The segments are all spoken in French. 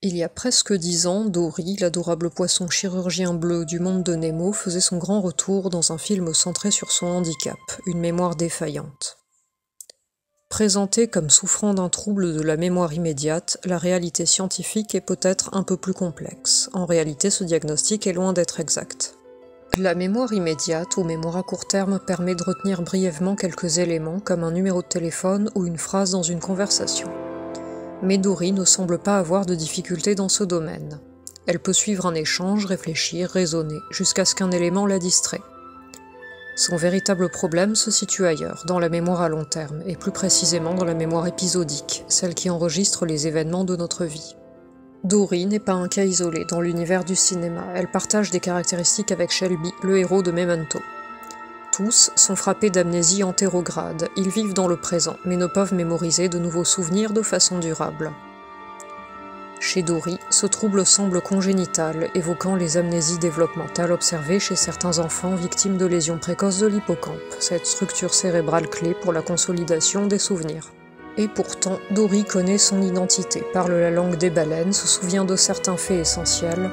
Il y a presque 10 ans, Dory, l'adorable poisson chirurgien bleu du monde de Nemo, faisait son grand retour dans un film centré sur son handicap, une mémoire défaillante. Présentée comme souffrant d'un trouble de la mémoire immédiate, la réalité scientifique est peut-être un peu plus complexe. En réalité, ce diagnostic est loin d'être exact. La mémoire immédiate ou mémoire à court terme permet de retenir brièvement quelques éléments comme un numéro de téléphone ou une phrase dans une conversation. Mais Dory ne semble pas avoir de difficulté dans ce domaine. Elle peut suivre un échange, réfléchir, raisonner, jusqu'à ce qu'un élément la distrait. Son véritable problème se situe ailleurs, dans la mémoire à long terme, et plus précisément dans la mémoire épisodique, celle qui enregistre les événements de notre vie. Dory n'est pas un cas isolé dans l'univers du cinéma, elle partage des caractéristiques avec Shelby, le héros de Memento. Tous sont frappés d'amnésie antérograde, ils vivent dans le présent, mais ne peuvent mémoriser de nouveaux souvenirs de façon durable. Chez Dory, ce trouble semble congénital, évoquant les amnésies développementales observées chez certains enfants victimes de lésions précoces de l'hippocampe, cette structure cérébrale clé pour la consolidation des souvenirs. Et pourtant, Dory connaît son identité, parle la langue des baleines, se souvient de certains faits essentiels.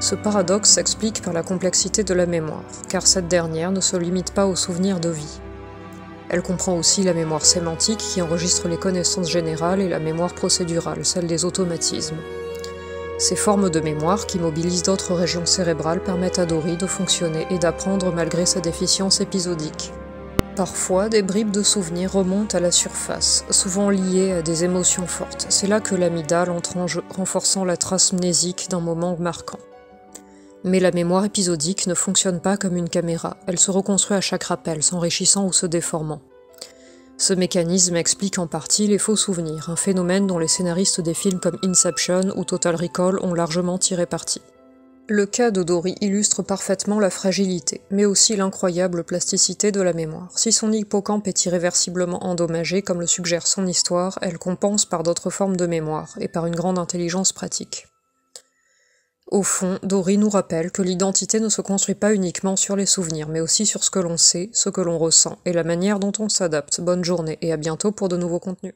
Ce paradoxe s'explique par la complexité de la mémoire, car cette dernière ne se limite pas aux souvenirs de vie. Elle comprend aussi la mémoire sémantique qui enregistre les connaissances générales et la mémoire procédurale, celle des automatismes. Ces formes de mémoire qui mobilisent d'autres régions cérébrales permettent à Dory de fonctionner et d'apprendre malgré sa déficience épisodique. Parfois, des bribes de souvenirs remontent à la surface, souvent liées à des émotions fortes. C'est là que l'amygdale entre en jeu, renforçant la trace mnésique d'un moment marquant. Mais la mémoire épisodique ne fonctionne pas comme une caméra, elle se reconstruit à chaque rappel, s'enrichissant ou se déformant. Ce mécanisme explique en partie les faux souvenirs, un phénomène dont les scénaristes des films comme Inception ou Total Recall ont largement tiré parti. Le cas de Dory illustre parfaitement la fragilité, mais aussi l'incroyable plasticité de la mémoire. Si son hippocampe est irréversiblement endommagé, comme le suggère son histoire, elle compense par d'autres formes de mémoire, et par une grande intelligence pratique. Au fond, Dory nous rappelle que l'identité ne se construit pas uniquement sur les souvenirs, mais aussi sur ce que l'on sait, ce que l'on ressent, et la manière dont on s'adapte. Bonne journée et à bientôt pour de nouveaux contenus.